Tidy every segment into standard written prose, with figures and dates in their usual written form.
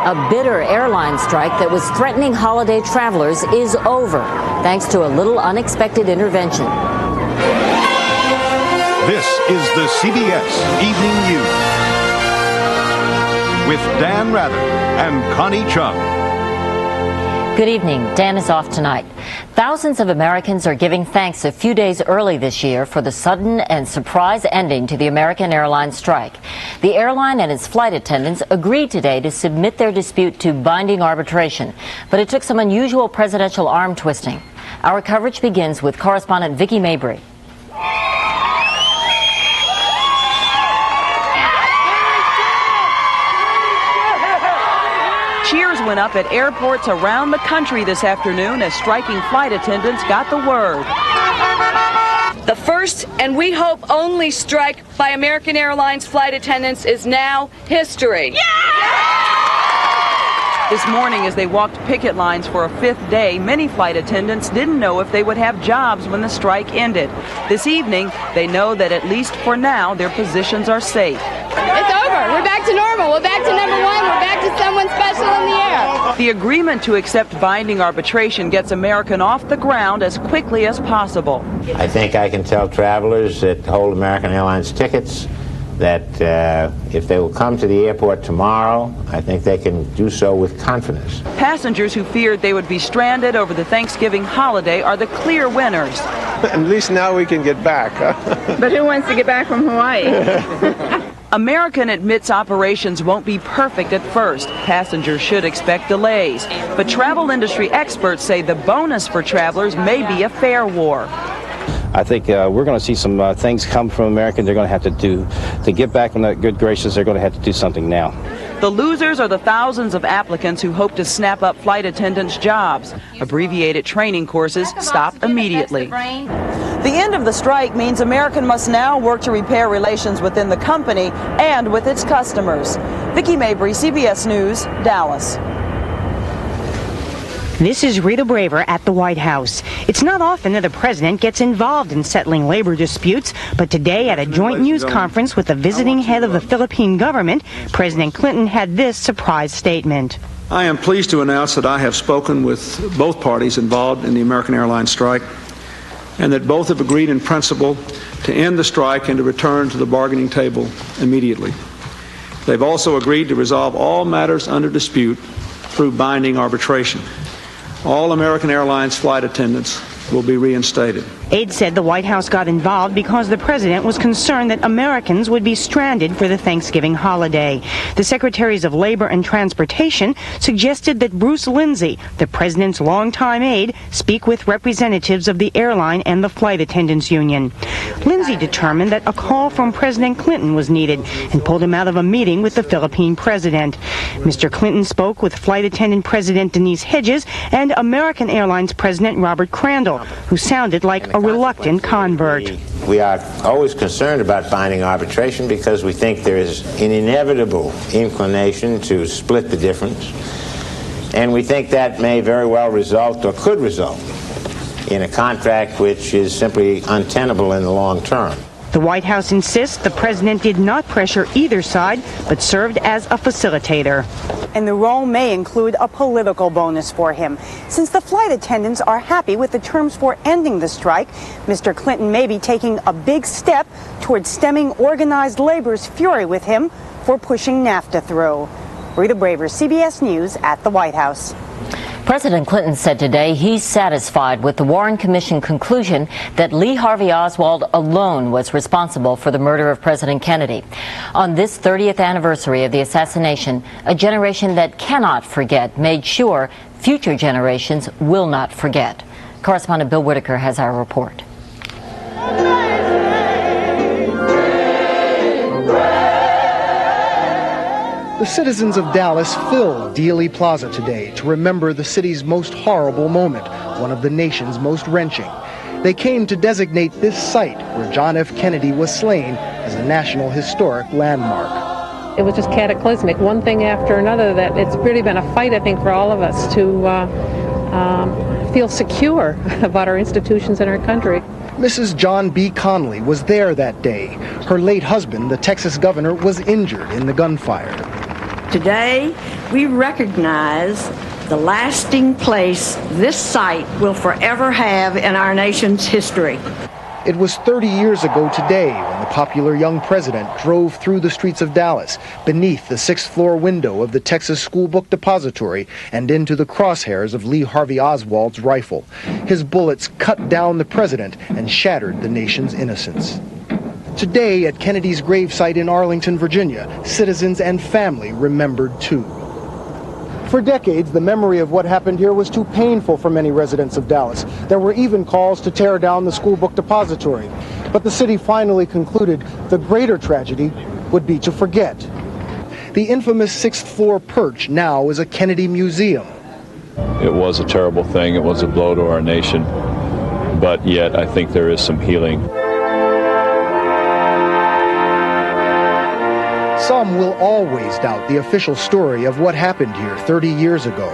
A bitter airline strike that was threatening holiday travelers is over, thanks to a little unexpected intervention. This is the CBS Evening News with Dan Rather and Connie Chung. Good evening. Dan is off tonight. Thousands of Americans are giving thanks a few days early this year for the sudden and surprise ending to the American Airlines strike. The airline and its flight attendants agreed today to submit their dispute to binding arbitration, but it took some unusual presidential arm twisting. Our coverage begins with correspondent Vicki Mabry. Cheers went up at airports around the country this afternoon as striking flight attendants got the word. The first, and we hope only, strike by American Airlines flight attendants is now history. This morning, as they walked picket lines for a fifth day, many flight attendants didn't know if they would have jobs when the strike ended. This evening, they know that at least for now, their positions are safe. It's over. We're back to normal. We're back to number one. We're back to someone special in the air. The agreement to accept binding arbitration gets American off the ground as quickly as possible. I think I can tell travelers that hold American Airlines tickets that if they will come to the airport tomorrow, I think they can do so with confidence. Passengers who feared they would be stranded over the Thanksgiving holiday are the clear winners. At least now we can get back. But who wants to get back from Hawaii? American admits operations won't be perfect at first. Passengers should expect delays. But travel industry experts say the bonus for travelers may be a fare war. I think we're going to see some things come from American. They're going to have to get back on that good graces. They're going to have to do something now. The losers are the thousands of applicants who hope to snap up flight attendants' jobs. Abbreviated training courses stop immediately. The end of the strike means American must now work to repair relations within the company and with its customers. Vicki Mabry, CBS News, Dallas. This is Rita Braver at the White House. It's not often that a president gets involved in settling labor disputes, but today at a joint news conference with the visiting head of the Philippine government, President Clinton had this surprise statement. I am pleased to announce that I have spoken with both parties involved in the American Airlines strike, and that both have agreed in principle to end the strike and to return to the bargaining table immediately. They've also agreed to resolve all matters under dispute through binding arbitration. All American Airlines flight attendants will be reinstated. Aides said the White House got involved because the president was concerned that Americans would be stranded for the Thanksgiving holiday. The Secretaries of Labor and Transportation suggested that Bruce Lindsay, the president's longtime aide, speak with representatives of the airline and the flight attendants union. Lindsay determined that a call from President Clinton was needed and pulled him out of a meeting with the Philippine president. Mr. Clinton spoke with flight attendant President Denise Hedges and American Airlines President Robert Crandall, who sounded like a reluctant convert. We are always concerned about binding arbitration because we think there is an inevitable inclination to split the difference. And we think that may very well result or could result in a contract which is simply untenable in the long term. The White House insists the president did not pressure either side, but served as a facilitator. And the role may include a political bonus for him. Since the flight attendants are happy with the terms for ending the strike, Mr. Clinton may be taking a big step towards stemming organized labor's fury with him for pushing NAFTA through. Rita Braver, CBS News at the White House. President Clinton said today he's satisfied with the Warren Commission conclusion that Lee Harvey Oswald alone was responsible for the murder of President Kennedy. On this 30th anniversary of the assassination, a generation that cannot forget made sure future generations will not forget. Correspondent Bill Whitaker has our report. The citizens of Dallas filled Dealey Plaza today to remember the city's most horrible moment, one of the nation's most wrenching. They came to designate this site where John F. Kennedy was slain as a National Historic Landmark. It was just cataclysmic, one thing after another, that it's really been a fight, I think, for all of us to feel secure about our institutions and our country. Mrs. John B. Connally was there that day. Her late husband, the Texas governor, was injured in the gunfire. Today, we recognize the lasting place this site will forever have in our nation's history. It was 30 years ago today when the popular young president drove through the streets of Dallas, beneath the 6th floor window of the Texas School Book Depository and into the crosshairs of Lee Harvey Oswald's rifle. His bullets cut down the president and shattered the nation's innocence. Today at Kennedy's gravesite in Arlington, Virginia, citizens and family remembered too. For decades, the memory of what happened here was too painful for many residents of Dallas. There were even calls to tear down the school book depository. But the city finally concluded the greater tragedy would be to forget. The infamous 6th floor perch now is a Kennedy museum. It was a terrible thing. It was a blow to our nation. But yet, I think there is some healing. Some will always doubt the official story of what happened here 30 years ago.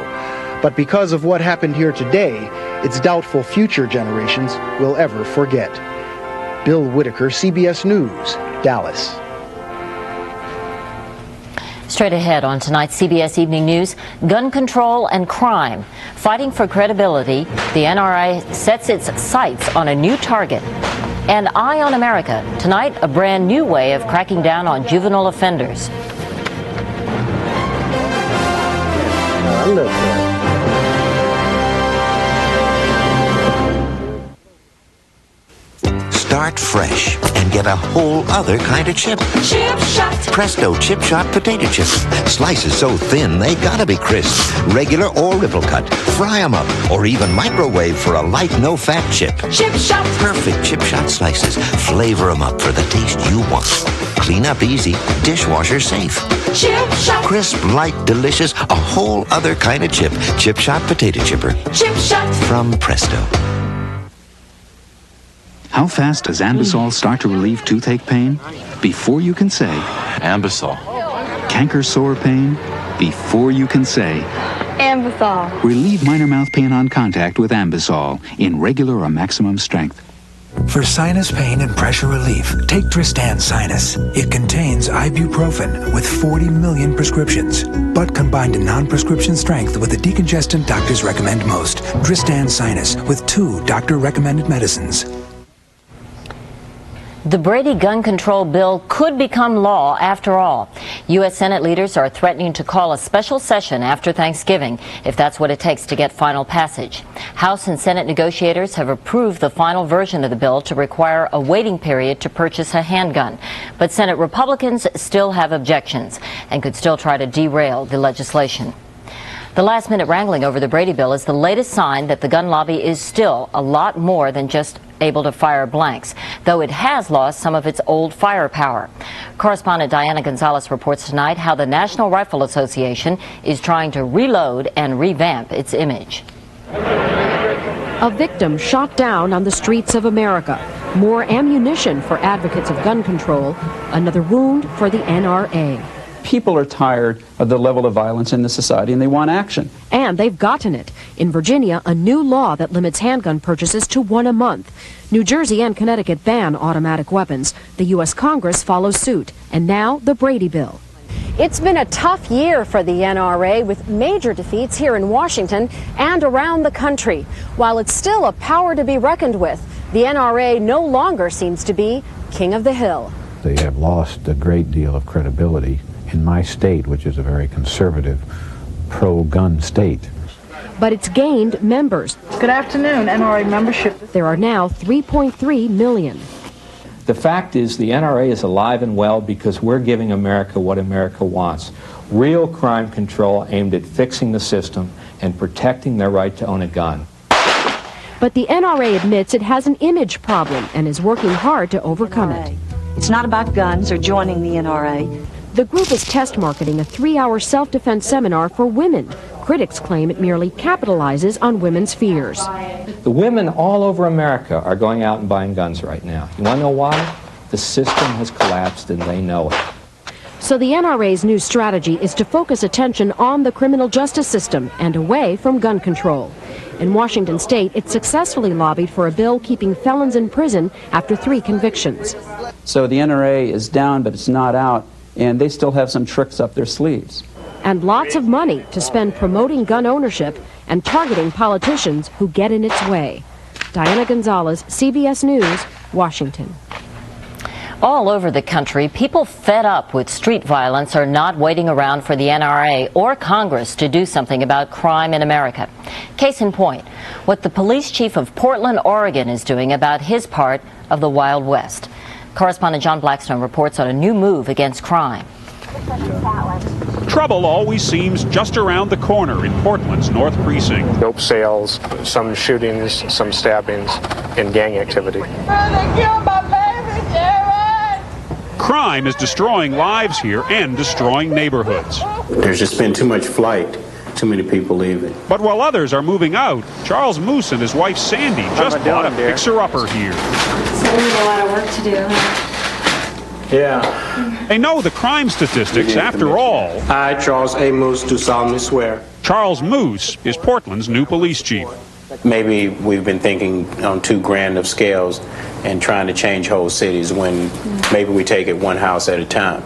But because of what happened here today, it's doubtful future generations will ever forget. Bill Whitaker, CBS News, Dallas. Straight ahead on tonight's CBS Evening News, gun control and crime. Fighting for credibility, the NRA sets its sights on a new target. And Eye on America. Tonight, a brand new way of cracking down on juvenile offenders. Start fresh and get a whole other kind of chip. Chip Shot. Presto Chip Shot potato chips. Slices so thin they gotta be crisp. Regular or ripple cut. Fry them up or even microwave for a light, no-fat chip. Chip Shot. Perfect Chip Shot slices. Flavor them up for the taste you want. Clean up easy. Dishwasher safe. Chip Shot. Crisp, light, delicious. A whole other kind of chip. Chip Shot potato chipper. Chip Shot. From Presto. How fast does Ambisol start to relieve toothache pain? Before you can say Ambisol. Canker sore pain? Before you can say Ambisol. Relieve minor mouth pain on contact with Ambisol in regular or maximum strength. For sinus pain and pressure relief, take Tristan Sinus. It contains ibuprofen with 40 million prescriptions, but combined in non-prescription strength with the decongestant doctors recommend most. Tristan Sinus with 2 doctor-recommended medicines. The Brady gun control bill could become law after all. U.S. Senate leaders are threatening to call a special session after Thanksgiving if that's what it takes to get final passage. House and Senate negotiators have approved the final version of the bill to require a waiting period to purchase a handgun. But Senate Republicans still have objections and could still try to derail the legislation. The last-minute wrangling over the Brady bill is the latest sign that the gun lobby is still a lot more than just able to fire blanks, though it has lost some of its old firepower. Correspondent Diana Gonzalez reports tonight how the National Rifle Association is trying to reload and revamp its image. A victim shot down on the streets of America. More ammunition for advocates of gun control. Another wound for the NRA. People are tired of the level of violence in the society and they want action. And they've gotten it. In Virginia, a new law that limits handgun purchases to 1 a month. New Jersey and Connecticut ban automatic weapons. The U.S. Congress follows suit. And now the Brady bill. It's been a tough year for the NRA with major defeats here in Washington and around the country. While it's still a power to be reckoned with, the NRA no longer seems to be king of the hill. They have lost a great deal of credibility in my state, which is a very conservative, pro-gun state. But it's gained members. Good afternoon, NRA membership. There are now 3.3 million. The fact is the NRA is alive and well because we're giving America what America wants. Real crime control aimed at fixing the system and protecting their right to own a gun. But the NRA admits it has an image problem and is working hard to overcome it. It's not about guns or joining the NRA. The group is test marketing a 3-hour self-defense seminar for women. Critics claim it merely capitalizes on women's fears. The women all over America are going out and buying guns right now. You want to know why? The system has collapsed and they know it. So the NRA's new strategy is to focus attention on the criminal justice system and away from gun control. In Washington state, it successfully lobbied for a bill keeping felons in prison after 3 convictions. So the NRA is down, but it's not out, and they still have some tricks up their sleeves. and lots of money to spend promoting gun ownership and targeting politicians who get in its way. Diana Gonzalez, CBS News, Washington. All over the country, people fed up with street violence are not waiting around for the NRA or Congress to do something about crime in America. Case in point, what the police chief of Portland, Oregon is doing about his part of the Wild West. Correspondent John Blackstone reports on a new move against crime. Trouble always seems just around the corner in Portland's North Precinct. Dope sales, some shootings, some stabbings, and gang activity. Crime is destroying lives here and destroying neighborhoods. There's just been too much flight, too many people leaving. But while others are moving out, Charles Moose and his wife Sandy just bought a fixer-upper here. So we have a lot of work to do, huh? Yeah. They know the crime statistics after all. I, Charles A. Moose, do solemnly swear. Charles Moose is Portland's new police chief. Maybe we've been thinking on too grand of scales and trying to change whole cities when maybe we take it one house at a time.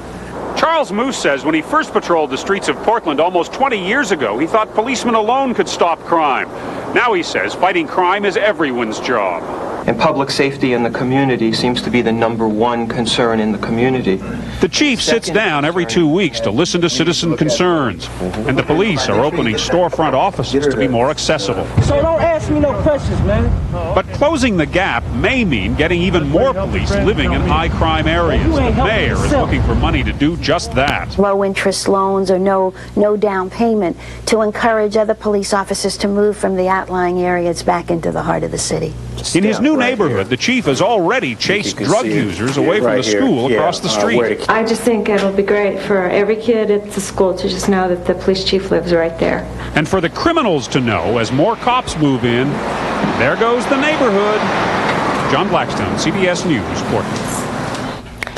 Charles Moose says when he first patrolled the streets of Portland almost 20 years ago, he thought policemen alone could stop crime. Now he says fighting crime is everyone's job. And public safety in the community seems to be the #1 concern in the community. The chief sits down every 2 weeks to listen to citizen concerns, and the police are opening storefront offices to be more accessible. So don't ask me no questions, man. But closing the gap may mean getting even more police living in high crime areas. The mayor is looking for money to do just that. Low interest loans or no down payment to encourage other police officers to move from the outlying areas back into the heart of the city. In his new neighborhood, the chief has already chased drug users away from the school across the street. I just think it'll be great for every kid at the school to just know that the police chief lives right there. And for the criminals to know as more cops move in, there goes the neighborhood. John Blackstone, CBS News, Portland.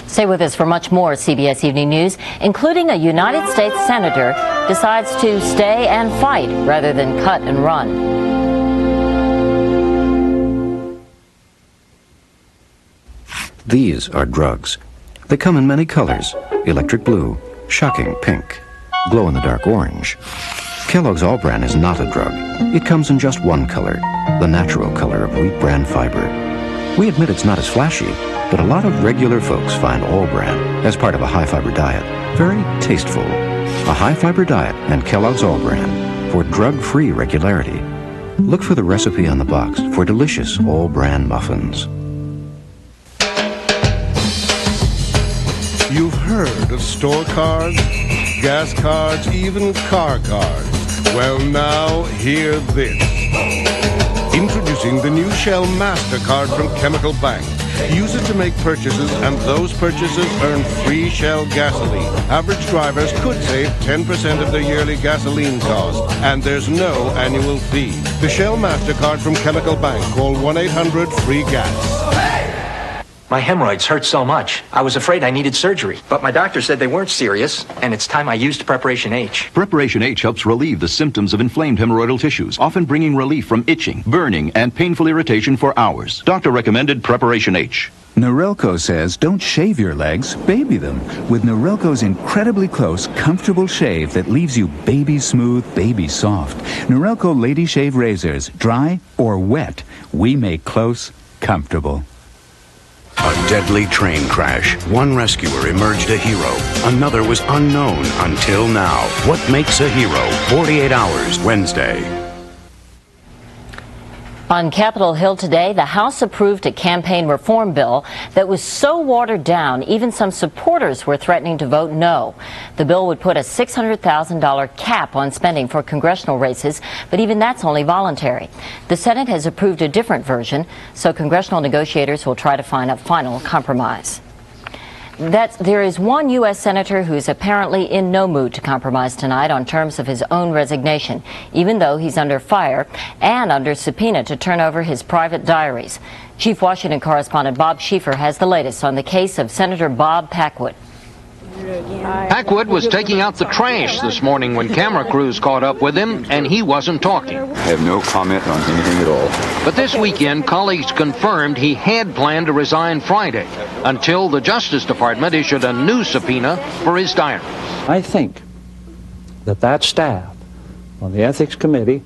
Stay with us for much more CBS Evening News, including a United States senator decides to stay and fight rather than cut and run. These are drugs. They come in many colors: electric blue, shocking pink, glow-in-the-dark orange. Kellogg's All Bran is not a drug. It comes in just one color, the natural color of wheat bran fiber. We admit it's not as flashy, but a lot of regular folks find All Bran, as part of a high-fiber diet, very tasteful. A high-fiber diet and Kellogg's All Bran for drug-free regularity. Look for the recipe on the box for delicious All Bran muffins. You've heard of store cards, gas cards, even car cards. Well, now hear this. Introducing the new Shell MasterCard from Chemical Bank. Use it to make purchases, and those purchases earn free Shell gasoline. Average drivers could save 10% of their yearly gasoline cost, and there's no annual fee. The Shell MasterCard from Chemical Bank. Call 1-800-FREE-GAS. My hemorrhoids hurt so much, I was afraid I needed surgery. But my doctor said they weren't serious, and it's time I used Preparation H. Preparation H helps relieve the symptoms of inflamed hemorrhoidal tissues, often bringing relief from itching, burning, and painful irritation for hours. Doctor recommended Preparation H. Norelco says don't shave your legs, baby them. With Norelco's incredibly close, comfortable shave that leaves you baby smooth, baby soft. Norelco Lady Shave Razors, dry or wet, we make close comfortable. A deadly train crash. One rescuer emerged a hero. Another was unknown until now. What makes a hero? 48 Hours, Wednesday. On Capitol Hill today, the House approved a campaign reform bill that was so watered down, even some supporters were threatening to vote no. The bill would put a $600,000 cap on spending for congressional races, but even that's only voluntary. The Senate has approved a different version, so congressional negotiators will try to find a final compromise. There is one U.S. Senator who's apparently in no mood to compromise tonight on terms of his own resignation, even though he's under fire and under subpoena to turn over his private diaries. Chief Washington correspondent Bob Schieffer has the latest on the case of Senator Bob Packwood. Packwood was taking out the trash this morning when camera crews caught up with him, and he wasn't talking. I have no comment on anything at all. But this weekend, colleagues confirmed he had planned to resign Friday until the Justice Department issued a new subpoena for his diary. I think that staff on the Ethics Committee,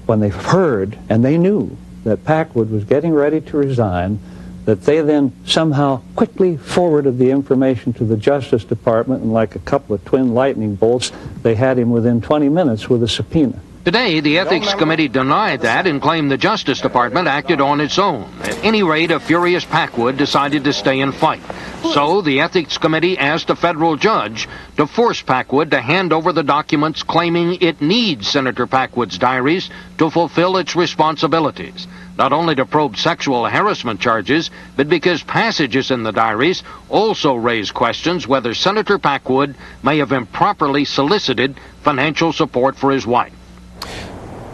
when they heard and they knew that Packwood was getting ready to resign, that they then somehow quickly forwarded the information to the Justice Department, and like a couple of twin lightning bolts, they had him within 20 minutes with a subpoena. Today, the Ethics Committee denied that and claimed the Justice Department acted on its own. At any rate, a furious Packwood decided to stay and fight. So the Ethics Committee asked a federal judge to force Packwood to hand over the documents claiming it needs Senator Packwood's diaries to fulfill its responsibilities. Not only to probe sexual harassment charges, but because passages in the diaries also raise questions whether Senator Packwood may have improperly solicited financial support for his wife.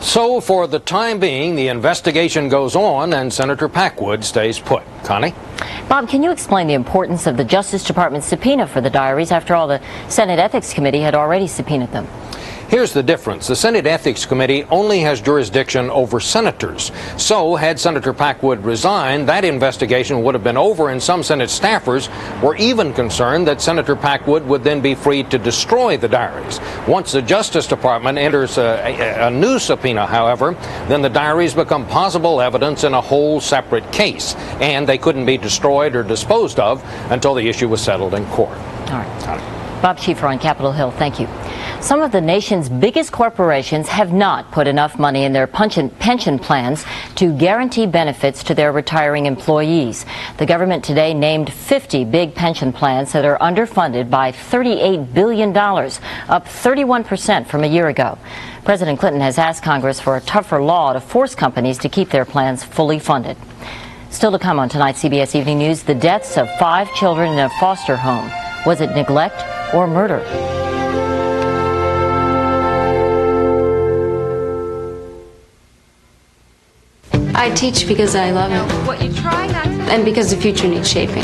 So, for the time being, the investigation goes on and Senator Packwood stays put. Connie? Bob, can you explain the importance of the Justice Department subpoena for the diaries? After all, the Senate Ethics Committee had already subpoenaed them. Here's the difference. The Senate Ethics Committee only has jurisdiction over senators. So, had Senator Packwood resigned, that investigation would have been over, and some Senate staffers were even concerned that Senator Packwood would then be free to destroy the diaries. Once the Justice Department enters a new subpoena, however, then the diaries become possible evidence in a whole separate case, and they couldn't be destroyed or disposed of until the issue was settled in court. All right. Bob Schieffer on Capitol Hill, thank you. Some of the nation's biggest corporations have not put enough money in their pension plans to guarantee benefits to their retiring employees. The government today named 50 big pension plans that are underfunded by $38 billion, up 31% from a year ago. President Clinton has asked Congress for a tougher law to force companies to keep their plans fully funded. Still to come on tonight's CBS Evening News, the deaths of 5 children in a foster home. Was it neglect or murder? I teach because I love it. What you try not to... And because the future needs shaping.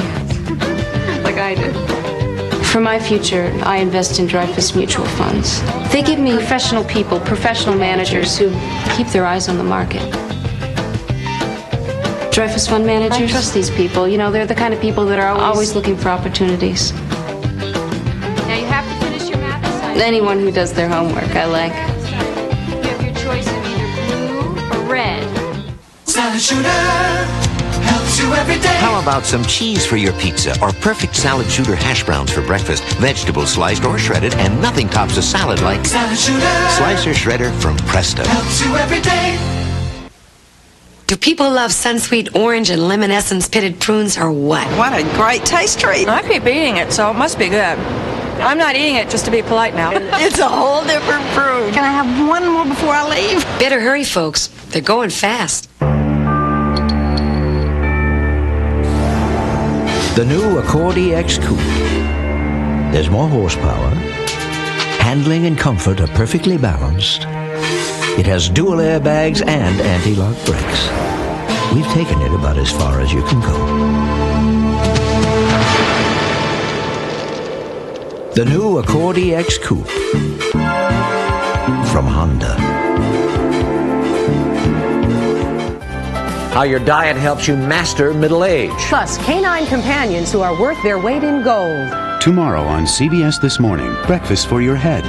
Like I did. For my future, I invest in Dreyfus mutual funds. They give me professional people, professional managers who keep their eyes on the market. Dreyfus fund managers? I trust these people. You know, they're the kind of people that are always looking for opportunities. Now you have to finish your math assignment. Anyone who does their homework, I like. You have your choice of either blue or red. Salad Shooter helps you every day. How about some cheese for your pizza or perfect Salad Shooter hash browns for breakfast? Vegetables sliced or shredded, and nothing tops a salad like Salad Shooter Slicer Shredder from Presto. Helps you every day. Do people love Sunsweet orange and lemon essence pitted prunes or what? What a great taste treat. I keep eating it, so it must be good. I'm not eating it just to be polite now. It's a whole different prune. Can I have one more before I leave? Better hurry, folks. They're going fast. The new Accord EX Coupe. There's more horsepower. Handling and comfort are perfectly balanced. It has dual airbags and anti-lock brakes. We've taken it about as far as you can go. The new Accord EX Coupe from Honda. How your diet helps you master middle age. Plus, canine companions who are worth their weight in gold. Tomorrow on CBS This Morning, breakfast for your head.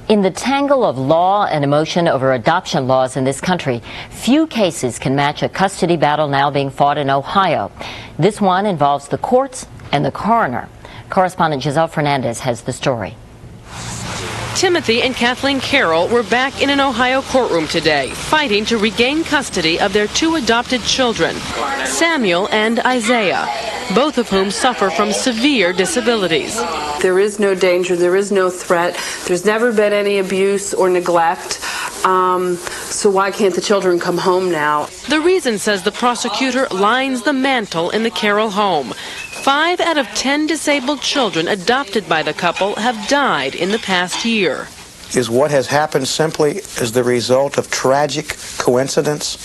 In the tangle of law and emotion over adoption laws in this country, few cases can match a custody battle now being fought in Ohio. This one involves the courts and the coroner. Correspondent Giselle Fernandez has the story. Timothy and Kathleen Carroll were back in an Ohio courtroom today, fighting to regain custody of their 2 adopted children, Samuel and Isaiah, both of whom suffer from severe disabilities. There is no danger, there is no threat, there's never been any abuse or neglect, so why can't the children come home now? The reason, says the prosecutor, lines the mantle in the Carroll home. 5 out of 10 disabled children adopted by the couple have died in the past year. Is what has happened simply as the result of tragic coincidence?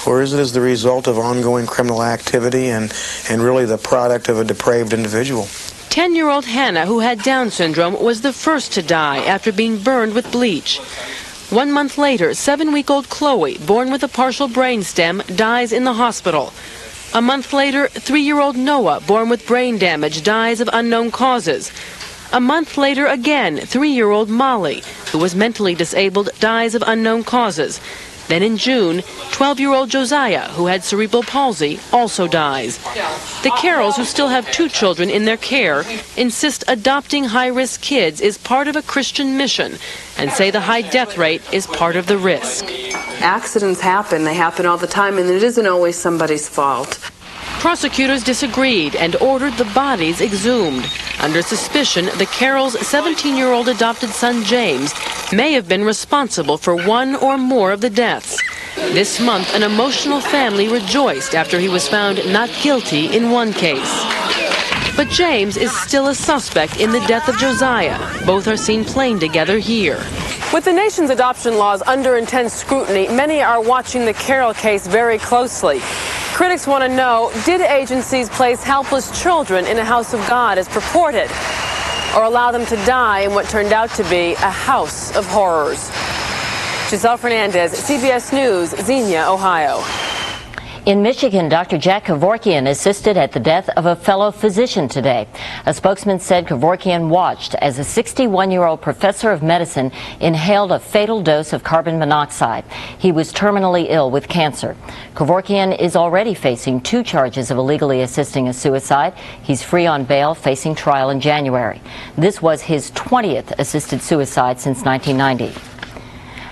Or is it as the result of ongoing criminal activity and really the product of a depraved individual? 10-year-old Hannah, who had Down syndrome, was the first to die after being burned with bleach. 1 month later, 7-week-old Chloe, born with a partial brainstem, dies in the hospital. A month later, 3-year-old Noah, born with brain damage, dies of unknown causes. A month later again, 3-year-old Molly, who was mentally disabled, dies of unknown causes. Then in June, 12-year-old Josiah, who had cerebral palsy, also dies. The Carrolls, who still have 2 children in their care, insist adopting high-risk kids is part of a Christian mission and say the high death rate is part of the risk. Accidents happen. They happen all the time, and it isn't always somebody's fault. Prosecutors disagreed and ordered the bodies exhumed. Under suspicion, the Carrolls' 17-year-old adopted son James may have been responsible for 1 or more of the deaths. This month, an emotional family rejoiced after he was found not guilty in one case. But James is still a suspect in the death of Josiah. Both are seen playing together here. With the nation's adoption laws under intense scrutiny, many are watching the Carroll case very closely. Critics want to know, did agencies place helpless children in a house of God as purported, or allow them to die in what turned out to be a house of horrors? Giselle Fernandez, CBS News, Xenia, Ohio. In Michigan, Dr. Jack Kevorkian assisted at the death of a fellow physician today. A spokesman said Kevorkian watched as a 61-year-old professor of medicine inhaled a fatal dose of carbon monoxide. He was terminally ill with cancer. Kevorkian is already facing 2 charges of illegally assisting a suicide. He's free on bail, facing trial in January. This was his 20th assisted suicide since 1990.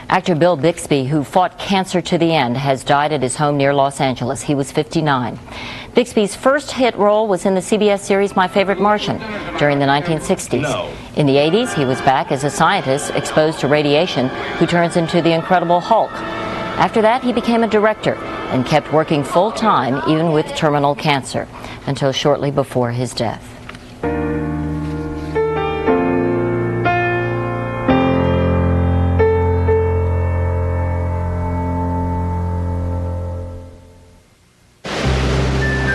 Actor Bill Bixby, who fought cancer to the end, has died at his home near Los Angeles. He was 59. Bixby's first hit role was in the CBS series My Favorite Martian during the 1960s. In the 80s, he was back as a scientist exposed to radiation who turns into the Incredible Hulk. After that, he became a director and kept working full-time even with terminal cancer until shortly before his death.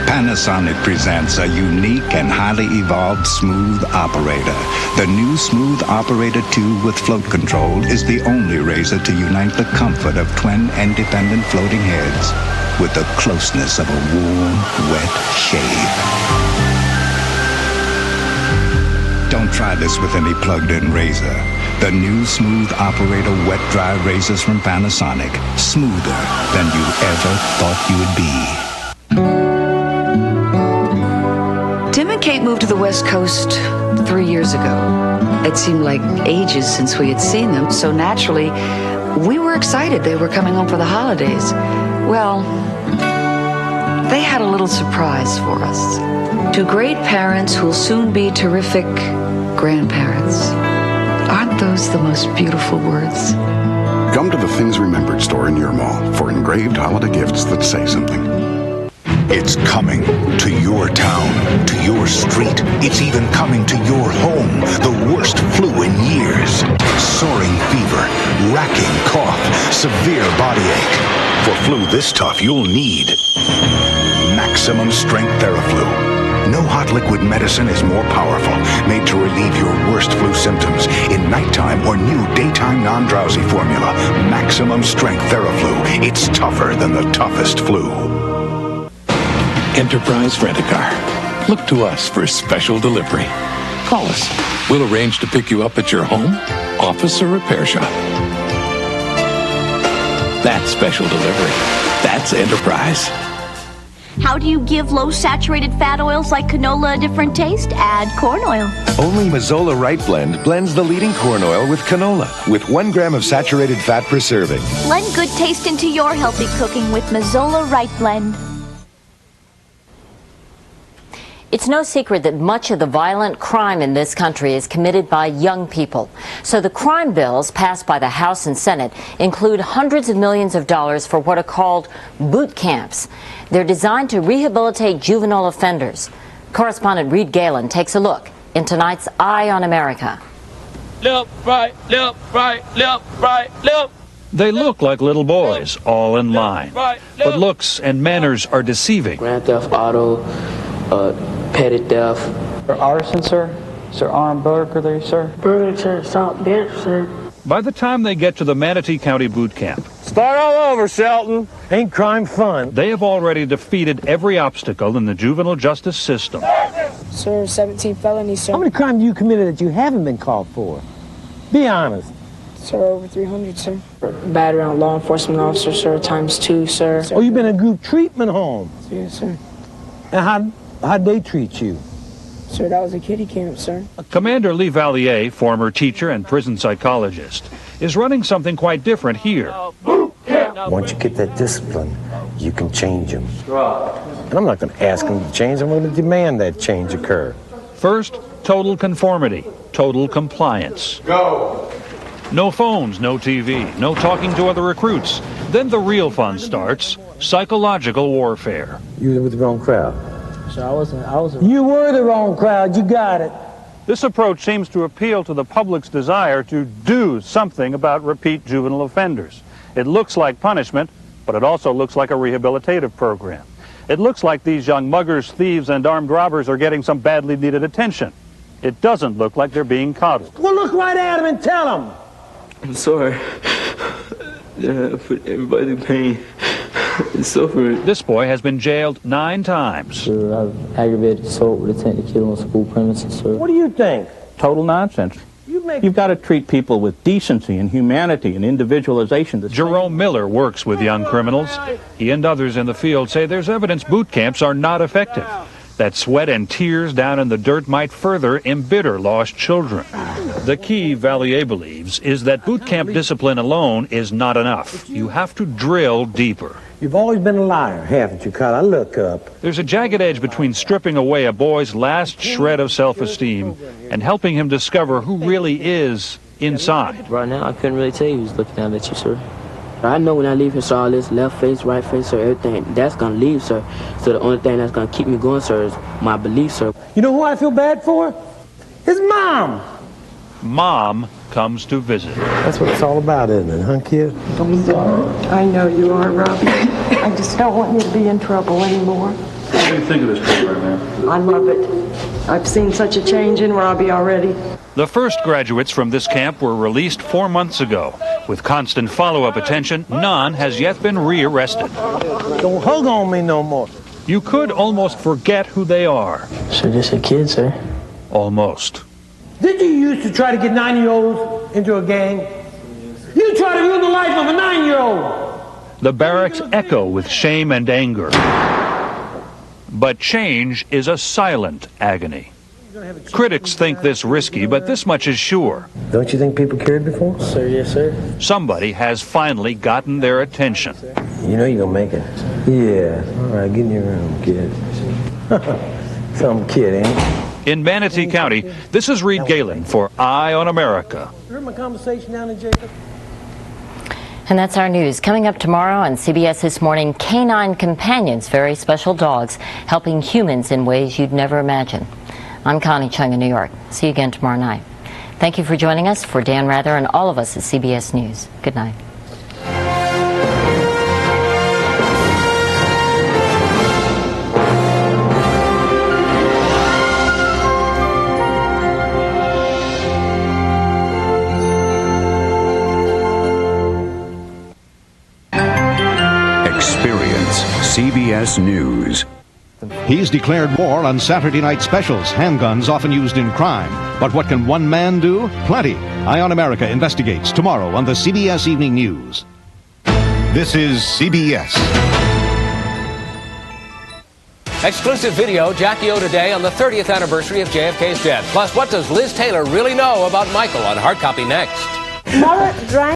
Panasonic presents a unique and highly evolved Smooth Operator. The new Smooth Operator 2 with float control is the only razor to unite the comfort of twin independent floating heads with the closeness of a warm, wet shave. Don't try this with any plugged-in razor. The new Smooth Operator wet-dry razors from Panasonic. Smoother than you ever thought you would be. Tim and Kate moved to the West Coast 3 years ago. It seemed like ages since we had seen them, so naturally, we were excited they were coming home for the holidays. Well, they had a little surprise for us. 2 great parents who'll soon be terrific grandparents. Aren't those the most beautiful words? Come to the Things Remembered store in your mall for engraved holiday gifts that say something. It's coming to your town, to your street. It's even coming to your home. The worst flu in years. Soaring fever, racking cough, severe body ache. For flu this tough, you'll need Maximum Strength Theraflu. No hot liquid medicine is more powerful, made to relieve your worst flu symptoms in nighttime or new daytime non-drowsy formula. Maximum Strength Theraflu. It's tougher than the toughest flu. Enterprise Rent-A-Car. Look to us for special delivery. Call us. We'll arrange to pick you up at your home, office, or repair shop. That's special delivery. That's Enterprise. How do you give low-saturated fat oils like canola a different taste? Add corn oil. Only Mazzola Right Blend blends the leading corn oil with canola, with 1 gram of saturated fat per serving. Blend good taste into your healthy cooking with Mazzola Right Blend. It's no secret that much of the violent crime in this country is committed by young people. So the crime bills passed by the House and Senate include hundreds of millions of dollars for what are called boot camps. They're designed to rehabilitate juvenile offenders. Correspondent Reed Galen takes a look in tonight's Eye on America. Left, right, left, right, left, right, left. They look like little boys, all in line. But looks and manners are deceiving. Grand theft auto, petty theft. Arson, sir? Sir, armed burglary, sir? Burglary, sir, assault, bench, sir. By the time they get to the Manatee County Boot Camp, Start all over, Shelton. Ain't crime fun? They have already defeated every obstacle in the juvenile justice system. Sir, 17 felonies, sir. How many crimes have you committed that you haven't been caught for? Be honest. Sir, over 300, sir. Battery on law enforcement officer, sir, ×2, sir. Oh, you've been in a group treatment home? Yes, sir. And how'd they treat you? Sir, that was a kiddie camp, sir. Commander Lee Vallier, former teacher and prison psychologist, is running something quite different here. Once you get that discipline, you can change them. And I'm not going to ask them to change, I'm going to demand that change occur. First, total conformity, total compliance. Go! No phones, no TV, no talking to other recruits. Then the real fun starts, psychological warfare. You were with the wrong crowd. Sir, I wasn't. You were the wrong crowd, you got it. This approach seems to appeal to the public's desire to do something about repeat juvenile offenders. It looks like punishment, but it also looks like a rehabilitative program. It looks like these young muggers, thieves, and armed robbers are getting some badly needed attention. It doesn't look like they're being coddled. Well, look right at them and tell them. I'm sorry. I put everybody in pain and suffering. This boy has been jailed 9 times. Sir, I've aggravated assault with intent to kill on school premises, sir. What do you think? Total nonsense. You've got to treat people with decency and humanity and individualization. Jerome Miller works with young criminals. He and others in the field say there's evidence boot camps are not effective. That sweat and tears down in the dirt might further embitter lost children. The key, Vallier believes, is that boot camp discipline alone is not enough. You have to drill deeper. You've always been a liar, haven't you, Kyle? I look up. There's a jagged edge between stripping away a boy's last shred of self-esteem and helping him discover who really is inside. Right now, I couldn't really tell you who's looking down at you, sir. I know when I leave here, sir, all this left face, right face, sir, everything, that's going to leave, sir. So the only thing that's going to keep me going, sir, is my belief, sir. You know who I feel bad for? His mom. Mom comes to visit. That's what it's all about, isn't it, huh, kid? I'm sorry. I know you are, Robbie. I just don't want you to be in trouble anymore. What do you think of this program, man? I love it. I've seen such a change in Robbie already. The first graduates from this camp were released 4 months ago. With constant follow-up attention, none has yet been rearrested. Don't hug on me no more. You could almost forget who they are. Sir, just a kid, sir. Almost. Did you used to try to get 9-year-olds into a gang? You try to ruin the life of a 9-year-old. The barracks echo with shame and anger. But change is a silent agony. Critics think this risky, but this much is sure. Don't you think people cared before? Sir, yes, sir. Somebody has finally gotten their attention. You know you're going to make it. Yeah. All right, get in your room, kid. Some kid, ain't it? In Manatee County, this is Reed Galen for Eye on America. You heard my conversation down in Jacob? And that's our news. Coming up tomorrow on CBS This Morning, Canine Companions, very special dogs helping humans in ways you'd never imagine. I'm Connie Chung in New York. See you again tomorrow night. Thank you for joining us. For Dan Rather and all of us at CBS News, good night. Experience CBS News. He's declared war on Saturday night specials, handguns often used in crime. But what can one man do? Plenty. Eye on America investigates tomorrow on the CBS Evening News. This is CBS. Exclusive video, Jackie O today on the 30th anniversary of JFK's death. Plus, what does Liz Taylor really know about Michael on Hard Copy next? Mother drank